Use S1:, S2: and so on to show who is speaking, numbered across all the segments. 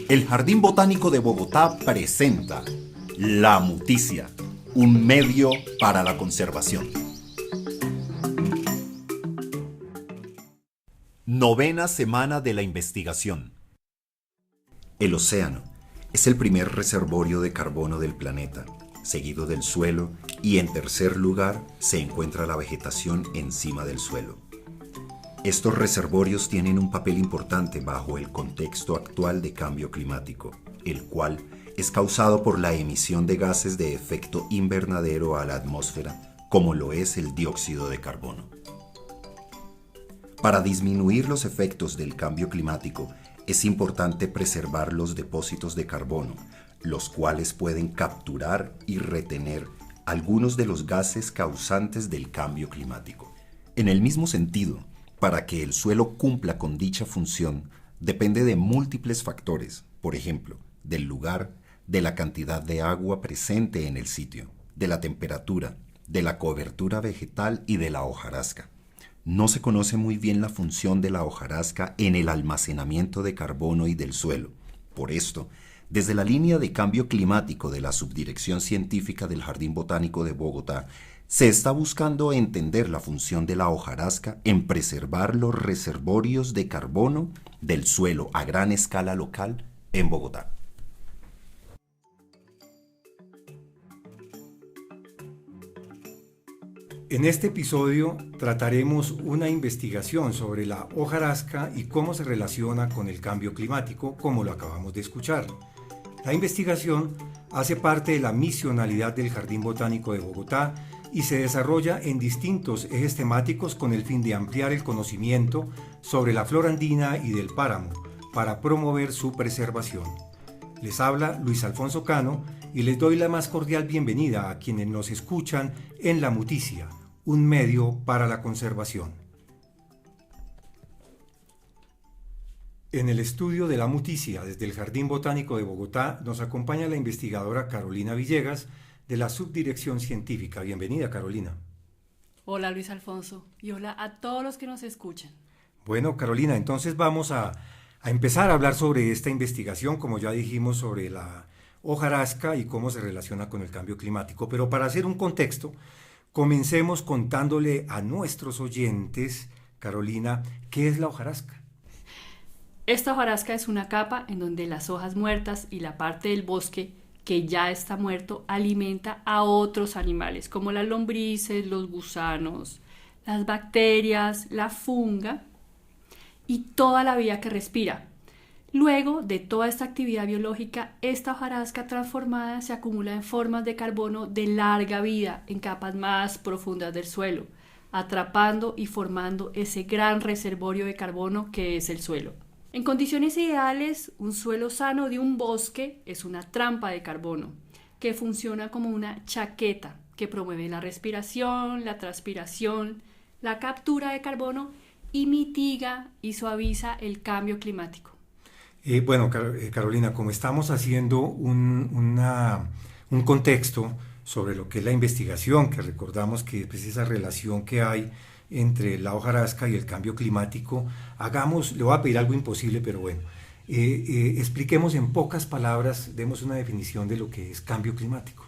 S1: El Jardín Botánico de Bogotá presenta La Muticia, un medio para la conservación. Novena semana de la investigación. El océano es el primer reservorio de carbono del planeta, seguido del suelo, y en tercer lugar se encuentra la vegetación encima del suelo. Estos reservorios tienen un papel importante bajo el contexto actual de cambio climático, el cual es causado por la emisión de gases de efecto invernadero a la atmósfera, como lo es el dióxido de carbono. Para disminuir los efectos del cambio climático, es importante preservar los depósitos de carbono, los cuales pueden capturar y retener algunos de los gases causantes del cambio climático. En el mismo sentido, para que el suelo cumpla con dicha función, depende de múltiples factores, por ejemplo, del lugar, de la cantidad de agua presente en el sitio, de la temperatura, de la cobertura vegetal y de la hojarasca. No se conoce muy bien la función de la hojarasca en el almacenamiento de carbono y del suelo. Por esto, desde la línea de cambio climático de la Subdirección Científica del Jardín Botánico de Bogotá, se está buscando entender la función de la hojarasca en preservar los reservorios de carbono del suelo a gran escala local en Bogotá.
S2: En este episodio trataremos una investigación sobre la hojarasca y cómo se relaciona con el cambio climático, como lo acabamos de escuchar. La investigación hace parte de la misionalidad del Jardín Botánico de Bogotá y se desarrolla en distintos ejes temáticos con el fin de ampliar el conocimiento sobre la flora andina y del páramo para promover su preservación. Les habla Luis Alfonso Cano y les doy la más cordial bienvenida a quienes nos escuchan en La Muticia, un medio para la conservación. En el estudio de La Muticia desde el Jardín Botánico de Bogotá nos acompaña la investigadora Carolina Villegas de la Subdirección Científica. Bienvenida, Carolina.
S3: Hola, Luis Alfonso, y hola a todos los que nos escuchan.
S2: Bueno, Carolina, entonces vamos a empezar a hablar sobre esta investigación, como ya dijimos, sobre la hojarasca y cómo se relaciona con el cambio climático. Pero para hacer un contexto, comencemos contándole a nuestros oyentes, Carolina, ¿qué es la hojarasca?
S3: Esta hojarasca es una capa en donde las hojas muertas y la parte del bosque que ya está muerto alimenta a otros animales, como las lombrices, los gusanos, las bacterias, la funga y toda la vida que respira. Luego de toda esta actividad biológica, esta hojarasca transformada se acumula en formas de carbono de larga vida en capas más profundas del suelo, atrapando y formando ese gran reservorio de carbono que es el suelo. En condiciones ideales, un suelo sano de un bosque es una trampa de carbono que funciona como una chaqueta que promueve la respiración, la transpiración, la captura de carbono y mitiga y suaviza el cambio climático.
S2: Carolina, como estamos haciendo un contexto sobre lo que es la investigación, que recordamos que es esa relación que hay entre la hojarasca y el cambio climático, le voy a pedir algo imposible, pero bueno, expliquemos en pocas palabras, demos una definición de lo que es cambio climático.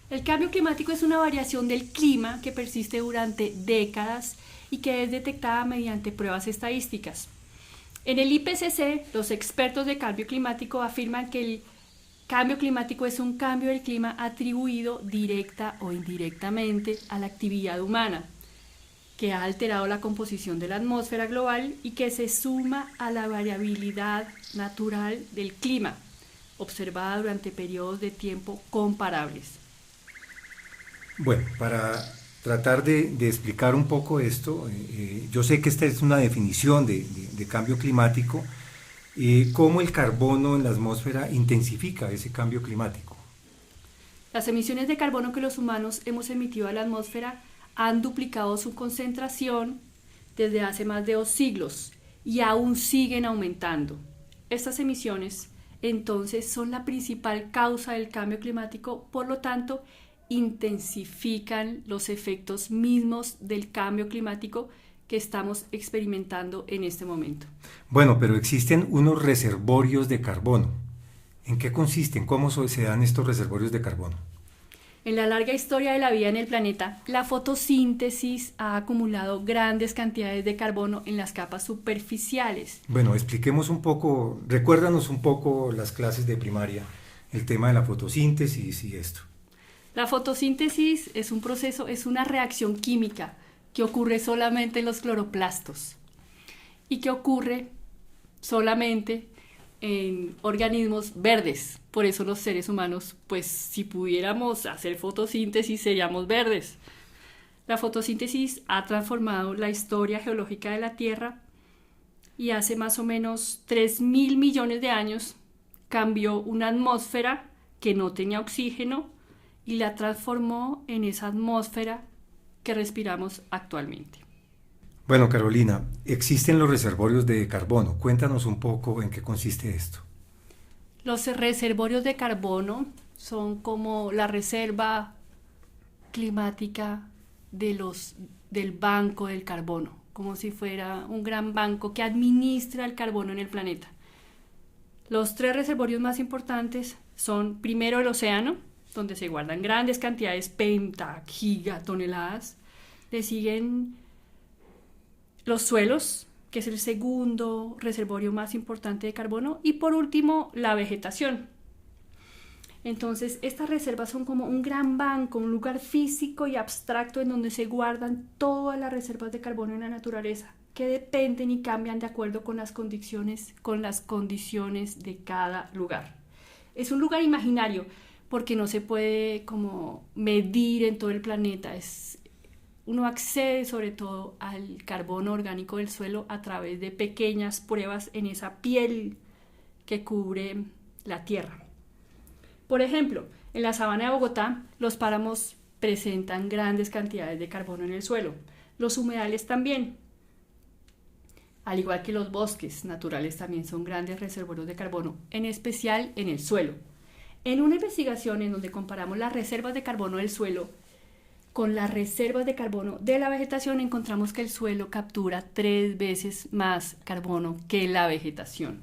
S3: El cambio climático es una variación del clima que persiste durante décadas y que es detectada mediante pruebas estadísticas. En el IPCC, los expertos de cambio climático afirman que el cambio climático es un cambio del clima atribuido directa o indirectamente a la actividad humana, que ha alterado la composición de la atmósfera global y que se suma a la variabilidad natural del clima, observada durante periodos de tiempo comparables.
S2: Bueno, para tratar de explicar un poco esto, yo sé que esta es una definición de cambio climático, cómo el carbono en la atmósfera intensifica ese cambio climático.
S3: Las emisiones de carbono que los humanos hemos emitido a la atmósfera han duplicado su concentración desde hace más de 2 siglos y aún siguen aumentando. Estas emisiones, entonces, son la principal causa del cambio climático, por lo tanto, intensifican los efectos mismos del cambio climático que estamos experimentando en este momento.
S2: Bueno, pero existen unos reservorios de carbono. ¿En qué consisten? ¿Cómo se dan estos reservorios de carbono?
S3: En la larga historia de la vida en el planeta, la fotosíntesis ha acumulado grandes cantidades de carbono en las capas superficiales.
S2: Bueno, expliquemos un poco, recuérdanos un poco las clases de primaria, el tema de la fotosíntesis y esto.
S3: La fotosíntesis es un proceso, es una reacción química que ocurre solamente en los cloroplastos y que ocurre solamente en organismos verdes. Por eso los seres humanos, pues si pudiéramos hacer fotosíntesis seríamos verdes. La fotosíntesis ha transformado la historia geológica de la Tierra y hace más o menos 3.000 millones de años cambió una atmósfera que no tenía oxígeno y la transformó en esa atmósfera que respiramos actualmente.
S2: Bueno, Carolina, existen los reservorios de carbono. Cuéntanos un poco en qué consiste esto.
S3: Los reservorios de carbono son como la reserva climática del banco del carbono, como si fuera un gran banco que administra el carbono en el planeta. Los 3 reservorios más importantes son primero el océano, donde se guardan grandes cantidades, gigatoneladas. Le siguen los suelos, que es el segundo reservorio más importante de carbono, y por último la vegetación. Entonces estas reservas son como un gran banco, un lugar físico y abstracto en donde se guardan todas las reservas de carbono en la naturaleza, que dependen y cambian de acuerdo con las condiciones de cada lugar. Es un lugar imaginario porque no se puede como medir en todo el planeta. Uno accede sobre todo al carbono orgánico del suelo a través de pequeñas pruebas en esa piel que cubre la tierra. Por ejemplo, en la sabana de Bogotá, los páramos presentan grandes cantidades de carbono en el suelo. Los humedales también. Al igual que los bosques naturales también son grandes reservorios de carbono, en especial en el suelo. En una investigación en donde comparamos las reservas de carbono del suelo con las reservas de carbono de la vegetación, encontramos que el suelo captura 3 veces más carbono que la vegetación.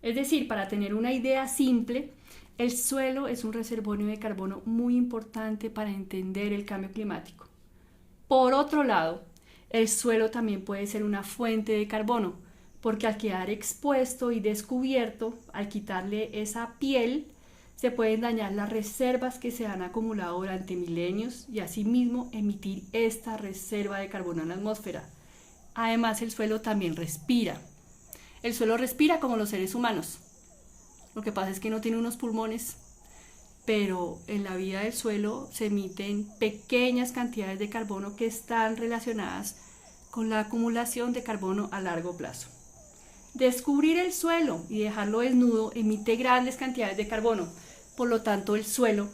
S3: Es decir, para tener una idea simple, el suelo es un reservorio de carbono muy importante para entender el cambio climático. Por otro lado, el suelo también puede ser una fuente de carbono, porque al quedar expuesto y descubierto, al quitarle esa piel, se pueden dañar las reservas que se han acumulado durante milenios y asimismo emitir esta reserva de carbono en la atmósfera. Además, el suelo también respira. El suelo respira como los seres humanos. Lo que pasa es que no tiene unos pulmones, pero en la vida del suelo se emiten pequeñas cantidades de carbono que están relacionadas con la acumulación de carbono a largo plazo. Descubrir el suelo y dejarlo desnudo emite grandes cantidades de carbono. Por lo tanto, el suelo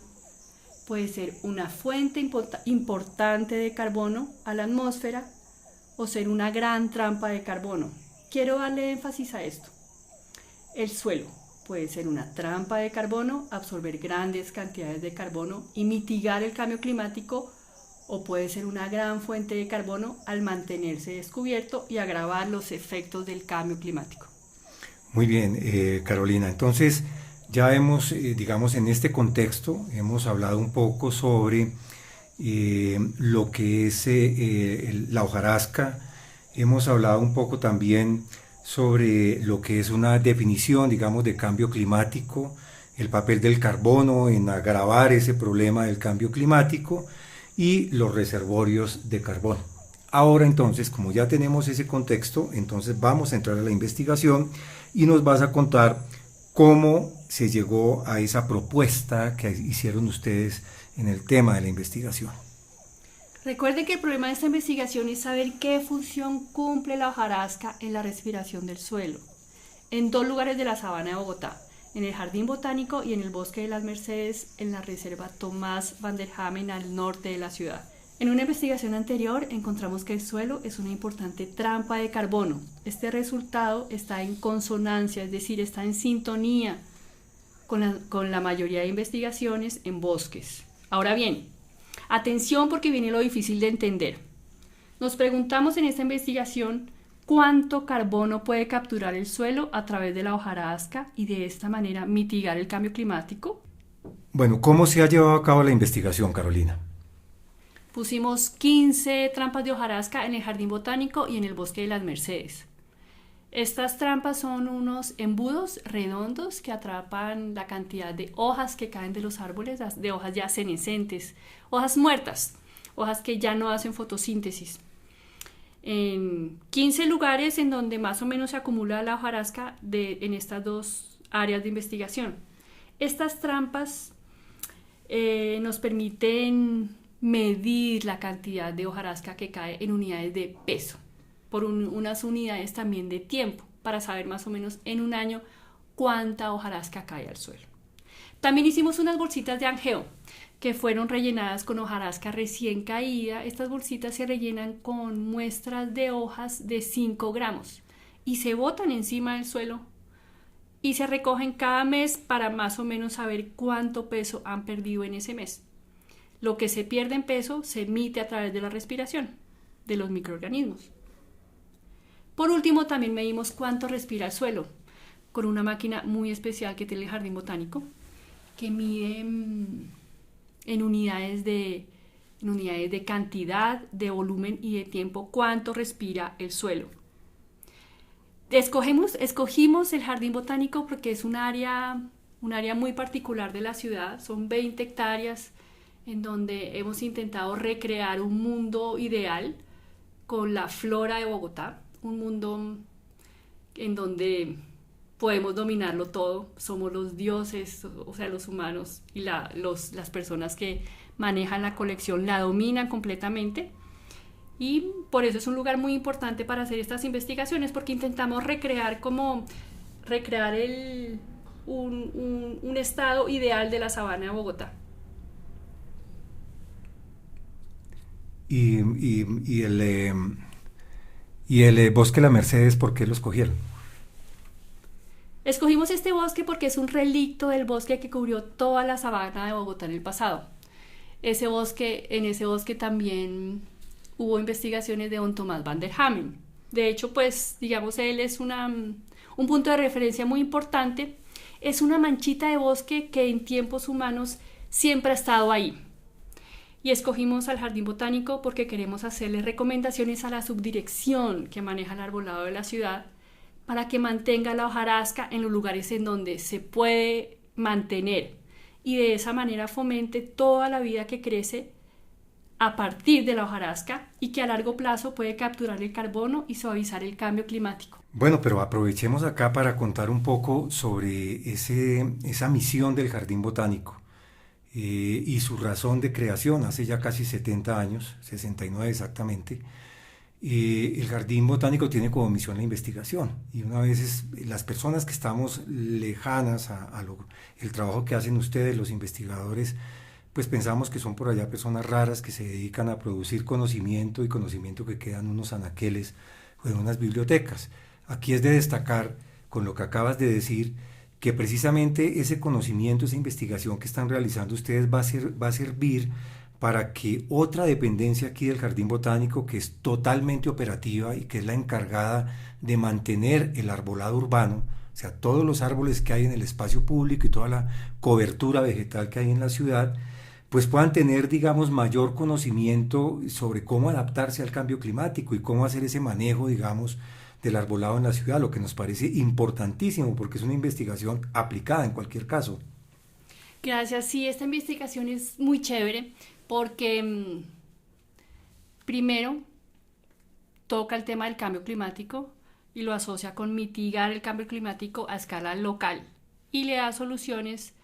S3: puede ser una fuente importante de carbono a la atmósfera o ser una gran trampa de carbono. Quiero darle énfasis a esto. El suelo puede ser una trampa de carbono, absorber grandes cantidades de carbono y mitigar el cambio climático, o puede ser una gran fuente de carbono al mantenerse descubierto y agravar los efectos del cambio climático.
S2: Muy bien, Carolina. Entonces, ya hemos, digamos, en este contexto, hemos hablado un poco sobre lo que es la hojarasca, hemos hablado un poco también sobre lo que es una definición, digamos, de cambio climático, el papel del carbono en agravar ese problema del cambio climático y los reservorios de carbono. Ahora entonces, como ya tenemos ese contexto, entonces vamos a entrar a la investigación y nos vas a contar cómo se llegó a esa propuesta que hicieron ustedes en el tema de la investigación.
S3: Recuerden que el problema de esta investigación es saber qué función cumple la hojarasca en la respiración del suelo. En 2 lugares de la sabana de Bogotá, en el Jardín Botánico y en el Bosque de las Mercedes, en la Reserva Tomás van der Hamen al norte de la ciudad. En una investigación anterior encontramos que el suelo es una importante trampa de carbono. Este resultado está en consonancia, es decir, está en sintonía con la mayoría de investigaciones en bosques. Ahora bien, atención porque viene lo difícil de entender. Nos preguntamos en esta investigación cuánto carbono puede capturar el suelo a través de la hojarasca y de esta manera mitigar el cambio climático.
S2: Bueno, ¿cómo se ha llevado a cabo la investigación, Carolina?
S3: Pusimos 15 trampas de hojarasca en el Jardín Botánico y en el Bosque de las Mercedes. Estas trampas son unos embudos redondos que atrapan la cantidad de hojas que caen de los árboles, de hojas ya senescentes, hojas muertas, hojas que ya no hacen fotosíntesis. En 15 lugares en donde más o menos se acumula la hojarasca en estas dos áreas de investigación. Estas trampas nos permiten medir la cantidad de hojarasca que cae en unidades de peso, por unas unidades también de tiempo, para saber más o menos en un año cuánta hojarasca cae al suelo. También hicimos unas bolsitas de angeo que fueron rellenadas con hojarasca recién caída. Estas bolsitas se rellenan con muestras de hojas de 5 gramos y se botan encima del suelo y se recogen cada mes para más o menos saber cuánto peso han perdido en ese mes. Lo que se pierde en peso se emite a través de la respiración de los microorganismos. Por último, también medimos cuánto respira el suelo con una máquina muy especial que tiene el Jardín Botánico, que mide en unidades de cantidad, de volumen y de tiempo cuánto respira el suelo. Escogimos el Jardín Botánico porque es un área muy particular de la ciudad. Son 20 hectáreas en donde hemos intentado recrear un mundo ideal con la flora de Bogotá, un mundo en donde podemos dominarlo todo, somos los dioses, o sea, los humanos y las personas que manejan la colección la dominan completamente, y por eso es un lugar muy importante para hacer estas investigaciones, porque intentamos recrear un estado ideal de la sabana de Bogotá.
S2: Y el Bosque de la Mercedes, ¿por qué lo escogieron?
S3: Escogimos este bosque porque es un relicto del bosque que cubrió toda la sabana de Bogotá en el pasado. En ese bosque también hubo investigaciones de don Tomás van der Hamen. De hecho, pues, digamos, él es un punto de referencia muy importante. Es una manchita de bosque que en tiempos humanos siempre ha estado ahí. Y escogimos al Jardín Botánico porque queremos hacerle recomendaciones a la subdirección que maneja el arbolado de la ciudad para que mantenga la hojarasca en los lugares en donde se puede mantener y de esa manera fomente toda la vida que crece a partir de la hojarasca y que a largo plazo puede capturar el carbono y suavizar el cambio climático.
S2: Bueno, pero aprovechemos acá para contar un poco sobre esa misión del Jardín Botánico y su razón de creación hace ya casi 70 años, 69 exactamente. El Jardín Botánico tiene como misión la investigación, y una vez las personas que estamos lejanas el trabajo que hacen ustedes, los investigadores, pues pensamos que son por allá personas raras que se dedican a producir conocimiento, y conocimiento que queda en unos anaqueles o en unas bibliotecas. Aquí es de destacar, con lo que acabas de decir, que precisamente ese conocimiento, esa investigación que están realizando ustedes va a servir para que otra dependencia aquí del Jardín Botánico, que es totalmente operativa y que es la encargada de mantener el arbolado urbano, o sea, todos los árboles que hay en el espacio público y toda la cobertura vegetal que hay en la ciudad, pues puedan tener, digamos, mayor conocimiento sobre cómo adaptarse al cambio climático y cómo hacer ese manejo, digamos, del arbolado en la ciudad, lo que nos parece importantísimo porque es una investigación aplicada en cualquier caso.
S3: Gracias, sí, esta investigación es muy chévere porque primero toca el tema del cambio climático y lo asocia con mitigar el cambio climático a escala local y le da soluciones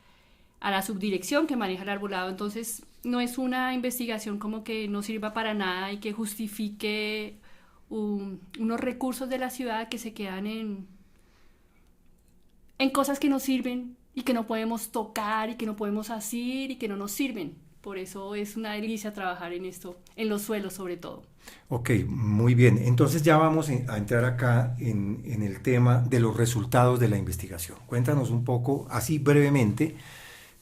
S3: a la subdirección que maneja el arbolado. Entonces no es una investigación como que no sirva para nada y que justifique unos recursos de la ciudad que se quedan en cosas que no sirven y que no podemos tocar y que no podemos hacer y que no nos sirven. Por eso es una delicia trabajar en esto, en los suelos sobre todo.
S2: Ok, muy bien. Entonces ya vamos a entrar acá en el tema de los resultados de la investigación. Cuéntanos un poco, así brevemente,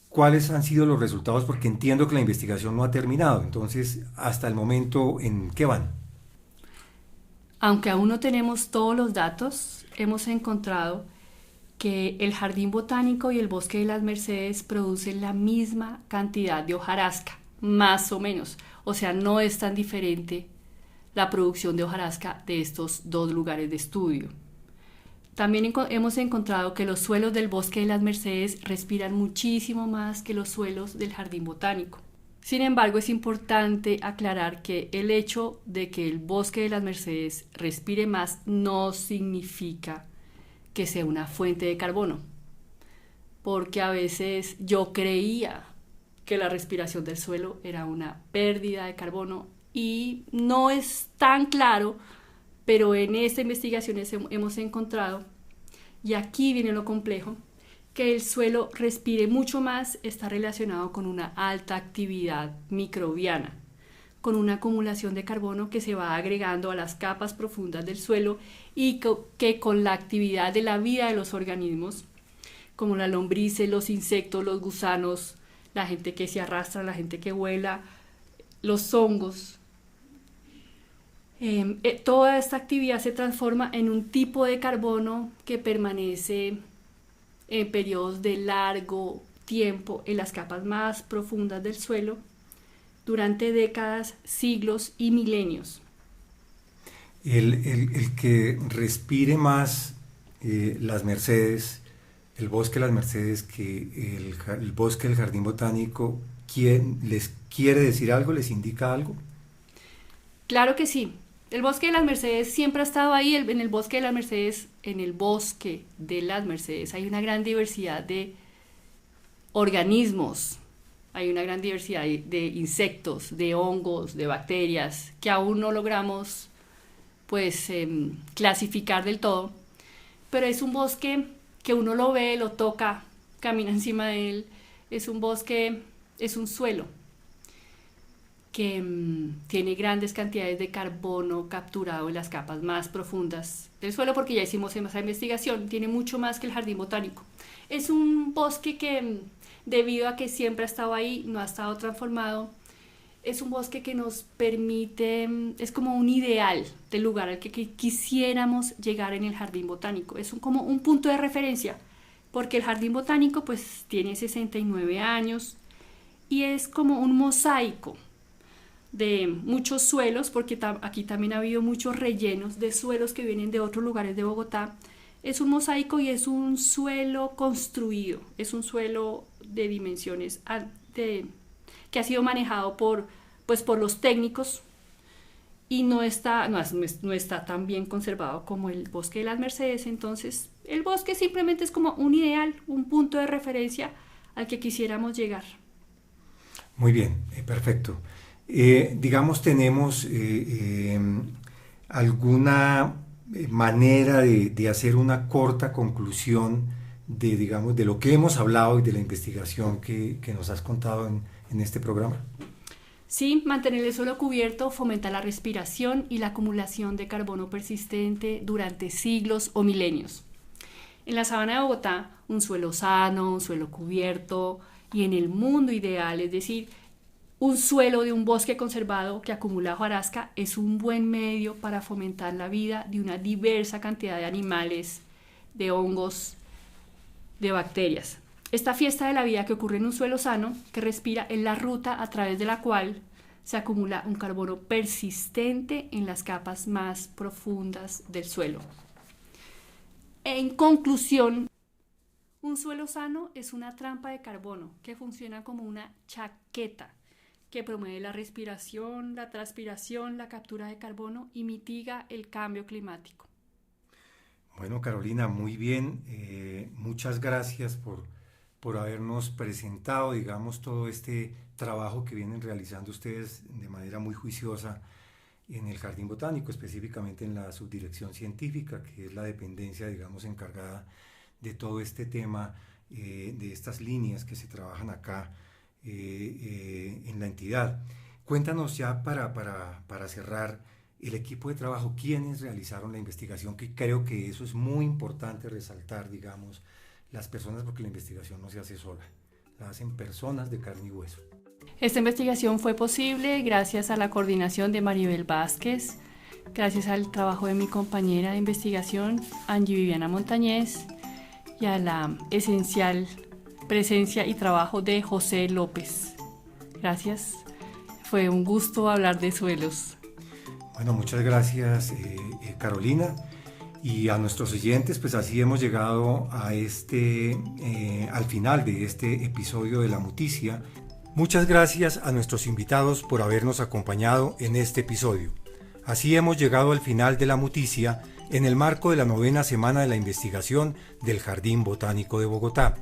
S2: cuáles han sido los resultados, porque entiendo que la investigación no ha terminado. Entonces, hasta el momento, ¿en qué van?
S3: Aunque aún no tenemos todos los datos, hemos encontrado que el Jardín Botánico y el Bosque de las Mercedes producen la misma cantidad de hojarasca, más o menos. O sea, no es tan diferente la producción de hojarasca de estos dos lugares de estudio. También hemos encontrado que los suelos del Bosque de las Mercedes respiran muchísimo más que los suelos del Jardín Botánico. Sin embargo, es importante aclarar que el hecho de que el Bosque de las Mercedes respire más no significa que sea una fuente de carbono, porque a veces yo creía que la respiración del suelo era una pérdida de carbono y no es tan claro, pero en esta investigación hemos encontrado, y aquí viene lo complejo, que el suelo respire mucho más está relacionado con una alta actividad microbiana, con una acumulación de carbono que se va agregando a las capas profundas del suelo y que con la actividad de la vida de los organismos, como las lombrices, los insectos, los gusanos, la gente que se arrastra, la gente que vuela, los hongos, toda esta actividad se transforma en un tipo de carbono que permanece en periodos de largo tiempo en las capas más profundas del suelo durante décadas, siglos y milenios.
S2: El que respire más las Mercedes, el Bosque de las Mercedes, que el Bosque del Jardín Botánico, ¿les quiere decir algo? ¿Les indica algo?
S3: Claro que sí. El Bosque de las Mercedes siempre ha estado ahí. En el Bosque de las Mercedes, hay una gran diversidad de organismos, hay una gran diversidad de insectos, de hongos, de bacterias, que aún no logramos clasificar del todo, pero es un bosque que uno lo ve, lo toca, camina encima de él. Es un bosque, es un suelo que tiene grandes cantidades de carbono capturado en las capas más profundas del suelo, porque ya hicimos esa investigación, tiene mucho más que el Jardín Botánico. Es un bosque que, debido a que siempre ha estado ahí, no ha estado transformado, es un bosque que nos permite, es como un ideal del lugar al que quisiéramos llegar en el Jardín Botánico. Es como un punto de referencia, porque el Jardín Botánico pues tiene 69 años y es como un mosaico de muchos suelos, porque aquí también ha habido muchos rellenos de suelos que vienen de otros lugares de Bogotá. Es un mosaico y es un suelo construido, es un suelo de dimensiones que ha sido manejado por los técnicos y no está tan bien conservado como el Bosque de las Mercedes. Entonces el bosque simplemente es como un ideal, un punto de referencia al que quisiéramos llegar.
S2: Muy bien, perfecto. Digamos, tenemos alguna manera de hacer una corta conclusión de lo que hemos hablado y de la investigación que nos has contado en este programa.
S3: Sí, mantener el suelo cubierto fomenta la respiración y la acumulación de carbono persistente durante siglos o milenios. En la sabana de Bogotá, un suelo sano, un suelo cubierto y en el mundo ideal, es decir, un suelo de un bosque conservado que acumula hojarasca, es un buen medio para fomentar la vida de una diversa cantidad de animales, de hongos, de bacterias. Esta fiesta de la vida que ocurre en un suelo sano, que respira, es la ruta a través de la cual se acumula un carbono persistente en las capas más profundas del suelo. En conclusión, un suelo sano es una trampa de carbono que funciona como una chaqueta que promueve la respiración, la transpiración, la captura de carbono y mitiga el cambio climático.
S2: Bueno, Carolina, muy bien. Muchas gracias por habernos presentado, digamos, todo este trabajo que vienen realizando ustedes de manera muy juiciosa en el Jardín Botánico, específicamente en la subdirección científica, que es la dependencia, digamos, encargada de todo este tema, de estas líneas que se trabajan acá en la entidad. Cuéntanos ya para cerrar el equipo de trabajo, quiénes realizaron la investigación, que creo que eso es muy importante resaltar, digamos, las personas, porque la investigación no se hace sola, la hacen personas de carne y hueso.
S3: Esta investigación fue posible gracias a la coordinación de Maribel Vázquez, gracias al trabajo de mi compañera de investigación, Angie Viviana Montañez, y a la esencial presencia y trabajo de José López. Gracias, fue un gusto hablar de suelos.
S2: Bueno, muchas gracias Carolina, y a nuestros oyentes, pues así hemos llegado a al final de este episodio de La Muticia. Muchas gracias a nuestros invitados por habernos acompañado en este episodio. Así hemos llegado al final de La Muticia en el marco de la 9ª semana de la investigación del Jardín Botánico de Bogotá.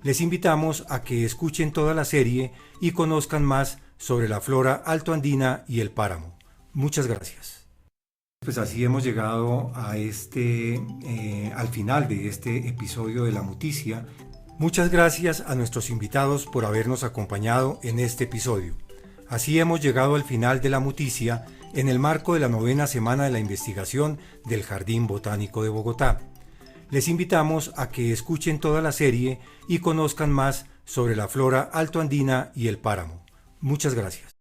S2: Les invitamos a que escuchen toda la serie y conozcan más sobre la flora altoandina y el páramo. Muchas gracias. Pues así hemos llegado a al final de este episodio de La Muticia. Muchas gracias a nuestros invitados por habernos acompañado en este episodio. Así hemos llegado al final de La Muticia en el marco de la 9ª semana de la investigación del Jardín Botánico de Bogotá. Les invitamos a que escuchen toda la serie y conozcan más sobre la flora altoandina y el páramo. Muchas gracias.